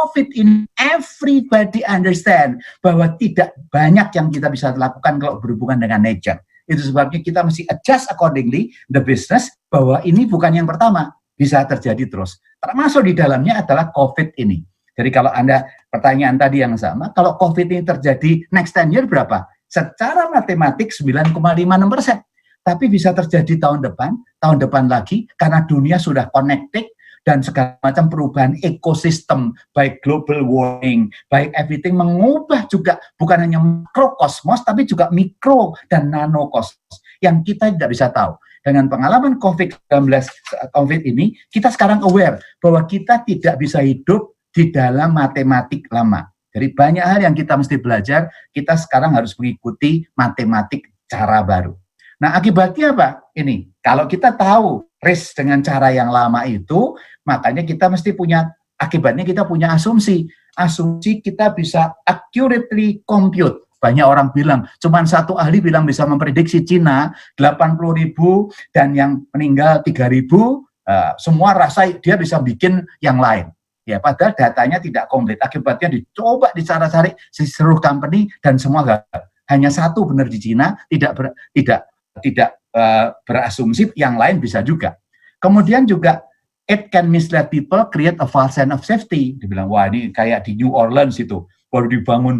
COVID ini, everybody understand bahwa tidak banyak yang kita bisa lakukan kalau berhubungan dengan nature. Itu sebabnya kita mesti adjust accordingly the business, bahwa ini bukan yang pertama, bisa terjadi terus. Termasuk di dalamnya adalah COVID ini. Jadi kalau Anda pertanyaan tadi yang sama, kalau COVID ini terjadi next 10 year berapa? Secara matematik 9,56%. Tapi bisa terjadi tahun depan lagi, karena dunia sudah connected, dan segala macam perubahan ekosistem, baik global warming, baik everything, mengubah juga bukan hanya makrokosmos, tapi juga mikro dan nanokosmos, yang kita tidak bisa tahu. Dengan pengalaman COVID-19 ini, kita sekarang aware bahwa kita tidak bisa hidup di dalam matematik lama. Jadi banyak hal yang kita mesti belajar, kita sekarang harus mengikuti matematik cara baru. Nah, akibatnya apa? Ini, kalau kita tahu risk dengan cara yang lama itu, makanya kita mesti punya, akibatnya kita punya asumsi. Asumsi kita bisa accurately compute. Banyak orang bilang, cuman satu ahli bilang bisa memprediksi Cina 80.000 dan yang meninggal 3.000, semua rasa dia bisa bikin yang lain. Ya, padahal datanya tidak komplit. Akibatnya dicoba dicari-cari di seluruh company dan semua gagal. Hanya satu benar di Cina, tidak berasumsi yang lain bisa juga. Kemudian juga it can mislead people, create a false sense of safety. Dibilang, wah ini kayak di New Orleans itu, baru dibangun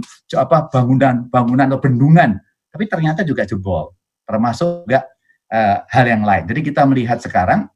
bangunan atau bendungan, tapi ternyata juga jebol. Termasuk juga hal yang lain. Jadi kita melihat sekarang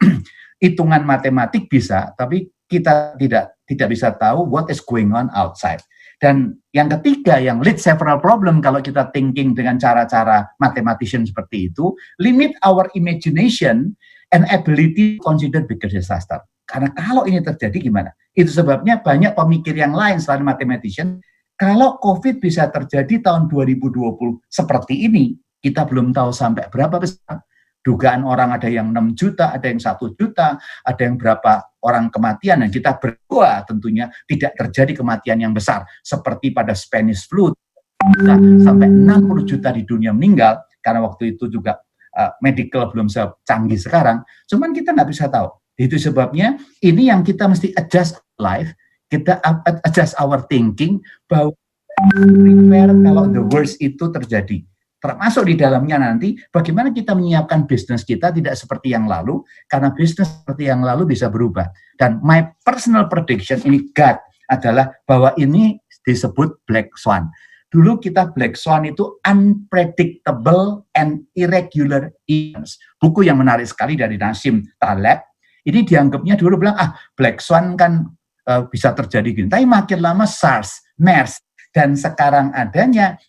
hitungan matematik bisa, tapi kita tidak bisa tahu what is going on outside. Dan yang ketiga, yang lead several problem kalau kita thinking dengan cara-cara mathematician seperti itu, limit our imagination and ability to consider bigger disaster. Karena kalau ini terjadi gimana? Itu sebabnya banyak pemikir yang lain selain mathematician, kalau COVID bisa terjadi tahun 2020 seperti ini, kita belum tahu sampai berapa besar. Dugaan orang ada yang 6 juta, ada yang 1 juta, ada yang berapa orang kematian, dan kita berdoa tentunya tidak terjadi kematian yang besar seperti pada Spanish flu sampai 60 juta di dunia meninggal, karena waktu itu juga medical belum secanggih sekarang. Cuman kita nggak bisa tahu. Itu sebabnya ini yang kita mesti adjust life, kita adjust our thinking, bahwa prepare kalau the worst itu terjadi. Termasuk di dalamnya nanti bagaimana kita menyiapkan bisnis kita tidak seperti yang lalu, karena bisnis seperti yang lalu bisa berubah. Dan my personal prediction, ini God, adalah bahwa ini disebut black swan. Dulu kita black swan itu unpredictable and irregular events. Buku yang menarik sekali dari Nassim Taleb, ini dianggapnya dulu bilang, black swan kan bisa terjadi gini. Tapi makin lama SARS, MERS, dan sekarang adanya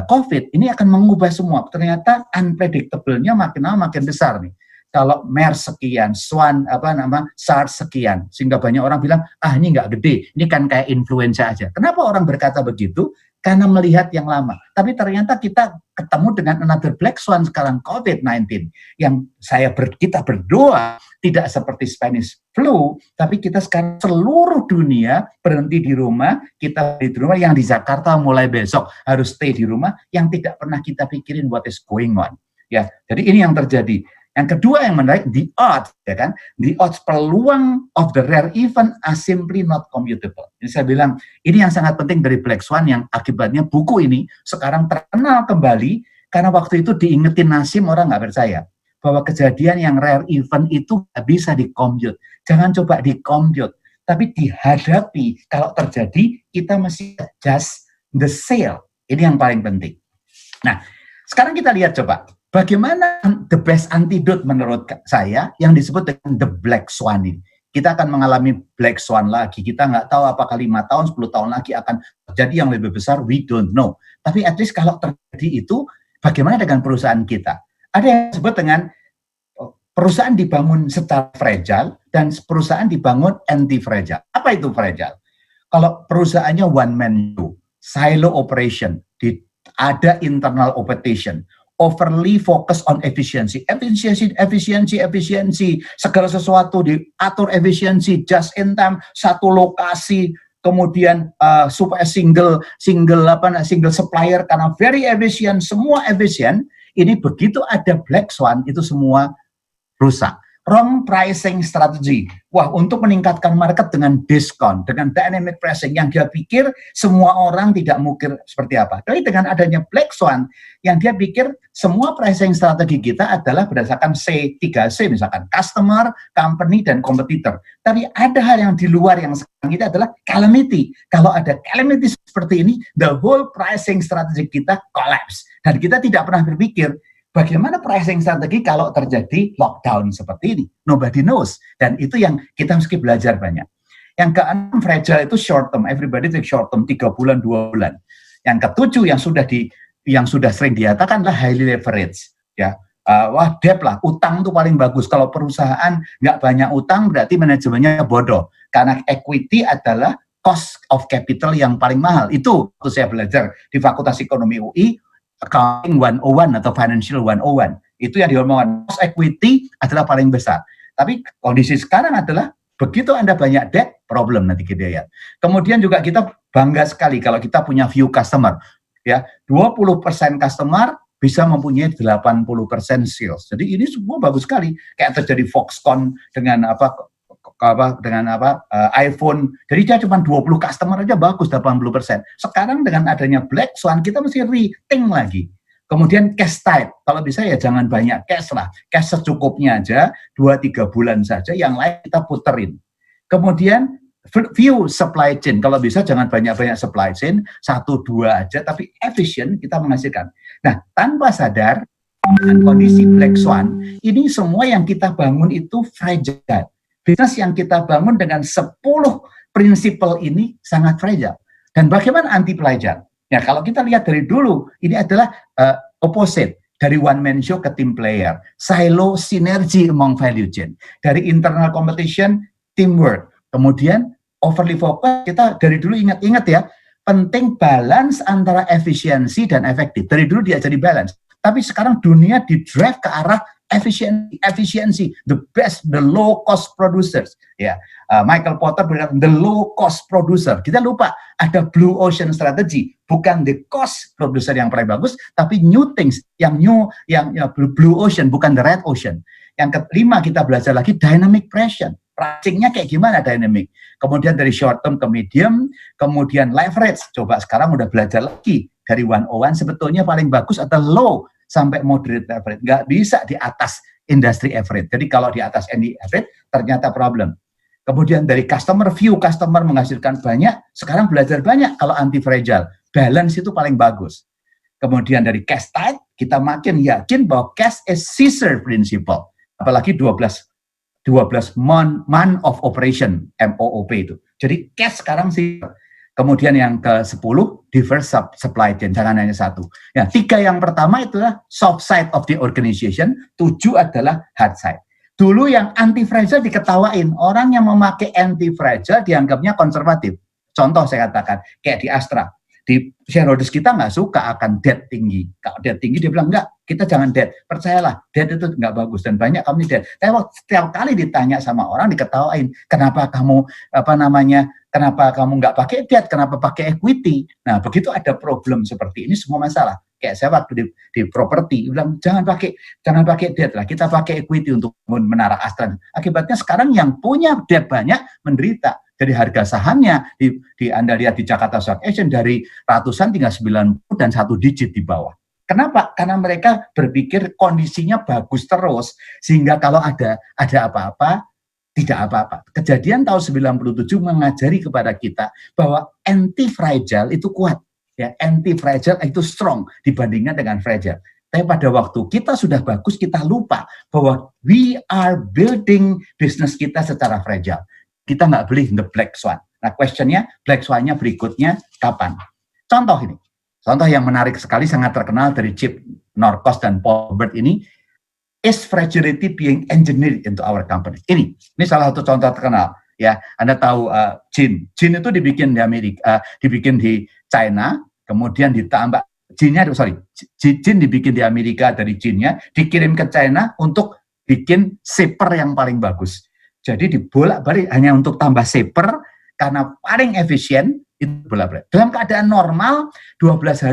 COVID ini akan mengubah semua. Ternyata unpredictable-nya makin lama makin besar nih. Kalau MERS sekian, SARS sekian, sehingga banyak orang bilang, ini nggak gede, ini kan kayak influenza aja. Kenapa orang berkata begitu? Karena melihat yang lama. Tapi ternyata kita ketemu dengan another black swan sekarang, COVID-19, yang kita berdoa tidak seperti Spanish flu, tapi kita sekarang seluruh dunia berhenti di rumah, kita di rumah, yang di Jakarta mulai besok harus stay di rumah, yang tidak pernah kita pikirin what is going on. Ya, jadi ini yang terjadi. Yang kedua yang menarik, the odds, ya kan? The odds, peluang of the rare event are simply not commutable. Jadi saya bilang, ini yang sangat penting dari Black Swan, yang akibatnya buku ini sekarang terkenal kembali, karena waktu itu diingetin Nassim, orang nggak percaya. Bahwa kejadian yang rare event itu nggak bisa di-compute. Jangan coba di-compute, tapi dihadapi. Kalau terjadi, kita mesti adjust the sail. Ini yang paling penting. Nah, sekarang kita lihat coba, bagaimana the best antidote menurut saya yang disebut dengan the black swan ini. Kita akan mengalami black swan lagi. Kita nggak tahu apakah 5 tahun, 10 tahun lagi akan terjadi yang lebih besar, we don't know. Tapi at least kalau terjadi itu, bagaimana dengan perusahaan kita? Ada yang disebut dengan perusahaan dibangun secara fragile dan perusahaan dibangun anti-fragile. Apa itu fragile? Kalau perusahaannya one man show, silo operation, ada internal competition, overly focus on efficiency, segala sesuatu diatur efisiensi, just in time, satu lokasi, kemudian supaya single supplier, karena very efficient, semua efisien. Ini begitu ada black swan, itu semua rusak. wrong pricing strategy. Wah, untuk meningkatkan market dengan diskon, dengan dynamic pricing yang dia pikir semua orang tidak mungkin seperti apa. Tapi dengan adanya Black Swan, yang dia pikir semua pricing strategi kita adalah berdasarkan C3C, misalkan customer, company, dan competitor. Tapi ada hal yang di luar yang sekarang itu adalah calamity. Kalau ada calamity seperti ini, the whole pricing strategi kita collapse. Dan kita tidak pernah berpikir, bagaimana pricing strategi kalau terjadi lockdown seperti ini? Nobody knows. Dan itu yang kita mesti belajar banyak. Yang keenam, fragile itu short term. Everybody take short term, 3 bulan, 2 bulan. Yang ketujuh yang sudah sering dikatakan adalah highly leverage. Ya, wah debt lah, utang itu paling bagus. Kalau perusahaan nggak banyak utang, berarti manajemennya bodoh. Karena equity adalah cost of capital yang paling mahal. Itu waktu saya belajar di Fakultas Ekonomi UI, Accounting 101 atau Financial 101. Itu yang diomongkan, cost equity adalah paling besar. Tapi kondisi sekarang adalah begitu Anda banyak debt, problem nanti kita lihat. Kemudian juga kita bangga sekali kalau kita punya view customer. Ya, 20% customer bisa mempunyai 80% sales. Jadi ini semua bagus sekali. Kayak terjadi Foxconn dengan iPhone. Jadi dia cuma 20 customer aja bagus 80%. Sekarang dengan adanya Black Swan kita mesti rethink lagi. Kemudian cash tight. Kalau bisa ya jangan banyak cash lah. Cash secukupnya aja 2-3 bulan saja, yang lain kita puterin. Kemudian view supply chain. Kalau bisa jangan banyak-banyak supply chain, 1-2 aja tapi efisien kita menghasilkan. Nah, tanpa sadar dengan kondisi Black Swan, ini semua yang kita bangun itu fragile. Bisnis yang kita bangun dengan 10 prinsipal ini sangat fragile. Dan bagaimana anti fragile? Ya, kalau kita lihat dari dulu, ini adalah opposite. Dari one man show ke team player. Silo, sinergi among value chain. Dari internal competition, teamwork. Kemudian overly focus, kita dari dulu ingat ya, penting balance antara efisiensi dan efektif. Dari dulu diajari balance. Tapi sekarang dunia di-drive ke arah efisiensi, the best, the low cost producers. Ya, Michael Porter bilang the low cost producer. Kita lupa ada blue ocean strategy, bukan the cost producer yang paling bagus, tapi new things, yang blue ocean, bukan the red ocean. Yang kelima kita belajar lagi dynamic pricing. Pricingnya kayak gimana dynamic. Kemudian dari short term ke medium, kemudian leverage. Coba sekarang udah belajar lagi dari 101 sebetulnya paling bagus adalah low sampai moderate average, nggak bisa di atas industry average. Jadi kalau di atas any average ternyata problem. Kemudian dari customer view, customer menghasilkan banyak, sekarang belajar banyak kalau anti fragile, balance itu paling bagus. Kemudian dari cash tight, kita makin yakin bahwa cash is Caesar principle, apalagi 12 month of operation, MOOP itu. Jadi cash sekarang sih. Kemudian yang ke-10, diverse supply chain, jangan hanya satu. Ya, 3 yang pertama itulah soft side of the organization, 7 adalah hard side. Dulu yang anti-fragile diketawain, orang yang memakai anti-fragile dianggapnya konservatif. Contoh saya katakan, kayak di Astra. Di shareholders kita nggak suka akan debt tinggi. Kalau debt tinggi dia bilang, enggak, kita jangan debt. Percayalah, debt itu nggak bagus dan banyak kamu debt. Tapi setiap kali ditanya sama orang diketawain, kenapa kamu kenapa kamu nggak pakai debt, kenapa pakai equity? Nah, begitu ada problem seperti ini semua masalah. Kayak saya waktu di properti bilang jangan pakai debt lah, kita pakai equity untuk menara Astra. Akibatnya sekarang yang punya debt banyak menderita. Jadi harga sahamnya di Anda lihat di Jakarta Stock Exchange dari ratusan tinggal 90 dan 1 digit di bawah. Kenapa? Karena mereka berpikir kondisinya bagus terus sehingga kalau ada apa-apa tidak apa-apa. Kejadian tahun 97 mengajari kepada kita bahwa anti-fragile itu kuat. Ya, anti-fragile itu strong dibandingkan dengan fragile. Tapi pada waktu kita sudah bagus, kita lupa bahwa we are building bisnis kita secara fragile. Kita nggak beli the Black Swan. Nah, questionnya, Black Swan-nya berikutnya kapan? Contoh ini. Contoh yang menarik sekali, sangat terkenal dari Chip Norcos dan Paul Bert ini, is fragility being engineered into our company? Ini salah satu contoh terkenal. Ya, Anda tahu gin itu dibikin di Amerika, dibikin di China, kemudian ditambah gin dibikin di Amerika dari ginnya, dikirim ke China untuk bikin shaper yang paling bagus. Jadi dibolak-balik hanya untuk tambah shaper karena paling efisien itu bolak-balik. Dalam keadaan normal 12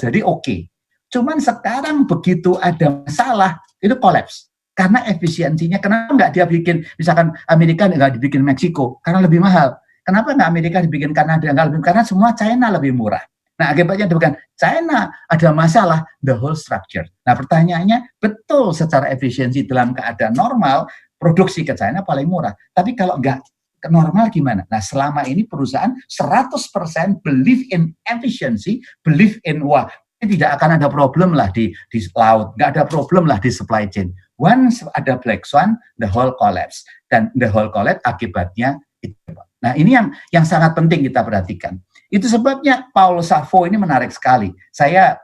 hari oke. Cuman sekarang begitu ada masalah itu collapse. Karena efisiensinya, kenapa nggak dia bikin, misalkan Amerika nggak dibikin Meksiko, karena lebih mahal. Kenapa nggak Amerika dibikin Kanada, nggak lebih, karena semua China lebih murah. Nah, akibatnya bukan China ada masalah, the whole structure. Nah, pertanyaannya, betul secara efisiensi dalam keadaan normal, produksi ke China paling murah. Tapi kalau nggak normal gimana? Nah, selama ini perusahaan 100% believe in efficiency, believe in, wah, ini tidak akan ada problem lah di laut, nggak ada problem lah di supply chain. Once ada black swan, the whole collapse. Dan the whole collapse akibatnya itu. Nah, ini yang sangat penting kita perhatikan. Itu sebabnya Paul Savo ini menarik sekali. Saya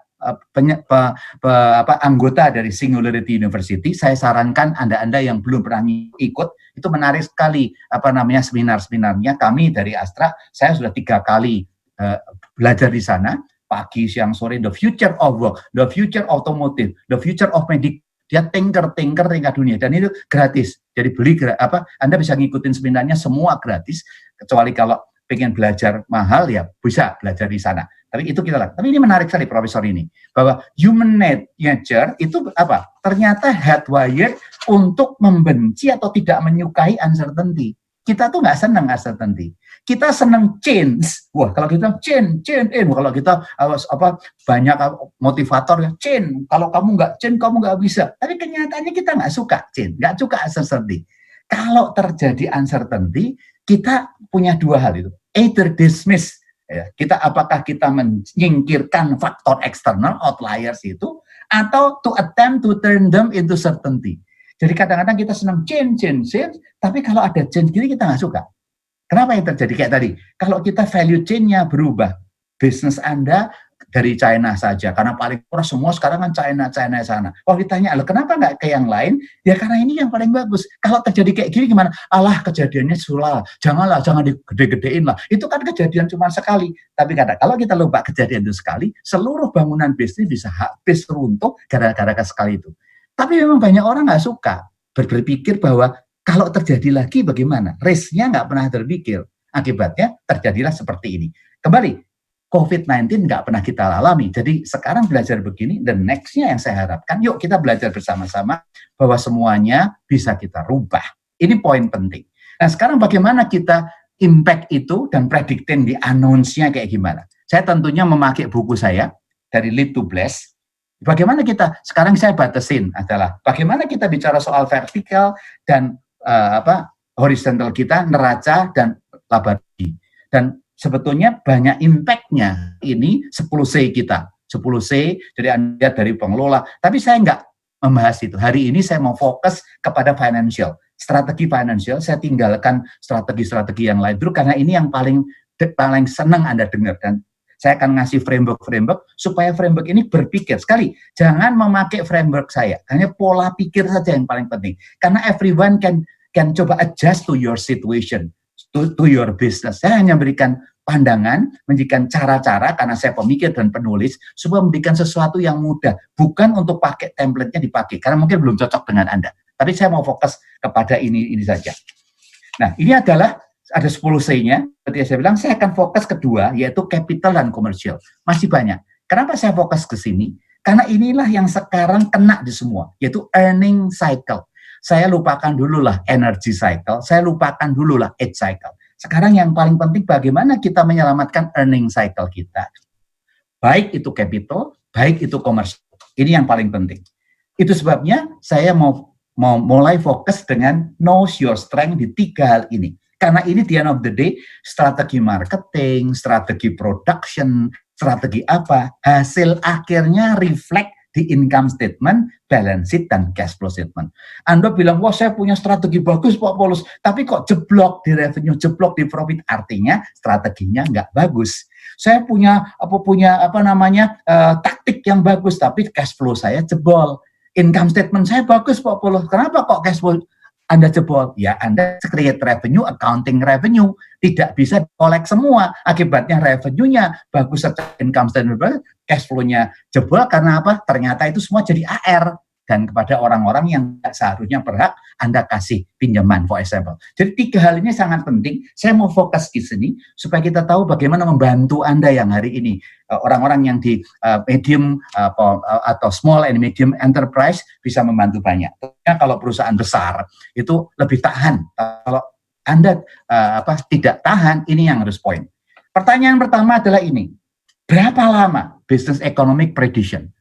anggota dari Singularity University, saya sarankan Anda yang belum pernah ikut, itu menarik sekali seminar-seminarnya. Kami dari Astra, saya sudah 3 kali belajar di sana, pagi, siang, sore, the future of work, the future automotive, the future of medical. Dia tinker tingkat dunia, dan itu gratis. Jadi Anda bisa ngikutin seminarnya semua gratis, kecuali kalau pengen belajar mahal ya bisa belajar di sana. Tapi itu kita lakukan. Tapi ini menarik sekali profesor ini, bahwa human nature itu apa? Ternyata hardwired untuk membenci atau tidak menyukai uncertainty. Kita tuh nggak senang uncertainty. Kita senang change. Wah, kalau kita change. Kalau kita banyak motivator ya change. Kalau kamu nggak change, kamu nggak bisa. Tapi kenyataannya kita nggak suka change, nggak suka uncertainty. Kalau terjadi uncertainty, kita punya 2 hal itu. Either dismiss, ya, apakah kita menyingkirkan faktor eksternal, outliers itu, atau to attempt to turn them into certainty. Jadi kadang-kadang kita senang change, tapi kalau ada change gini kita nggak suka. Kenapa yang terjadi? Kayak tadi, kalau kita value chain-nya berubah, bisnis Anda dari China saja, karena paling murah semua sekarang kan China sana. Kalau ditanya, kenapa nggak ke yang lain? Ya karena ini yang paling bagus. Kalau terjadi kayak gini gimana? Alah, kejadiannya sulal. Jangan digede-gedein lah. Itu kan kejadian cuma sekali. Tapi kalau kita lupa kejadian itu sekali, seluruh bangunan bisnis bisa habis runtuh gara-gara sekali itu. Tapi memang banyak orang nggak suka berpikir bahwa kalau terjadi lagi bagaimana? Risk-nya nggak pernah terpikir. Akibatnya terjadilah seperti ini. Kembali, COVID-19 nggak pernah kita alami. Jadi sekarang belajar begini, the next-nya yang saya harapkan, yuk kita belajar bersama-sama bahwa semuanya bisa kita rubah. Ini poin penting. Nah sekarang bagaimana kita impact itu dan predicting di announce-nya kayak gimana? Saya tentunya memakai buku saya, dari Lead to Bless. Bagaimana kita, sekarang saya batasin adalah, bagaimana kita bicara soal vertikal dan horizontal kita, neraca dan laba rugi. Dan sebetulnya banyak impact-nya ini 10C kita. 10C, jadi Anda dari pengelola. Tapi saya nggak membahas itu. Hari ini saya mau fokus kepada financial. Strategi financial, saya tinggalkan strategi-strategi yang lain dulu, karena ini yang paling senang Anda dengar. Dan saya akan ngasih framework supaya framework ini berpikir. Sekali, jangan memakai framework saya. Hanya pola pikir saja yang paling penting. Karena everyone can coba adjust to your situation, to your business. Saya hanya berikan pandangan, memberikan cara-cara, karena saya pemikir dan penulis, supaya memberikan sesuatu yang mudah. Bukan untuk pakai template-nya dipakai, karena mungkin belum cocok dengan Anda. Tapi saya mau fokus kepada ini saja. Nah, ini adalah ada 10 C-nya. Seperti saya bilang, saya akan fokus kedua, yaitu capital dan commercial. Masih banyak. Kenapa saya fokus ke sini? Karena inilah yang sekarang kena di semua, yaitu earning cycle. Saya lupakan dulu lah energy cycle, saya lupakan dulu lah age cycle. Sekarang yang paling penting bagaimana kita menyelamatkan earning cycle kita. Baik itu capital, baik itu commercial. Ini yang paling penting. Itu sebabnya saya mau mulai fokus dengan know your strength di 3 hal ini. Karena ini di end of the day, strategi marketing, strategi production, strategi apa, hasil akhirnya reflect di income statement, balance sheet, dan cash flow statement. Anda bilang, wah saya punya strategi bagus Pak Paulus, tapi kok jeblok di revenue, jeblok di profit, artinya strateginya nggak bagus. Saya punya taktik yang bagus, tapi cash flow saya jebol. Income statement saya bagus Pak Paulus, kenapa kok cash flow Anda jebol? Ya Anda create revenue, accounting revenue, tidak bisa collect semua. Akibatnya revenue-nya bagus, income statement, cash flow-nya jebol karena apa? Ternyata itu semua jadi AR. Dan kepada orang-orang yang seharusnya berhak Anda kasih pinjaman, for example. Jadi 3 hal ini sangat penting. Saya mau fokus di sini supaya kita tahu bagaimana membantu Anda yang hari ini. Orang-orang yang di medium atau small and medium enterprise bisa membantu banyak. kalau perusahaan besar itu lebih tahan. Kalau Anda tidak tahan, ini yang harus poin. Pertanyaan pertama adalah ini, berapa lama business economic prediction?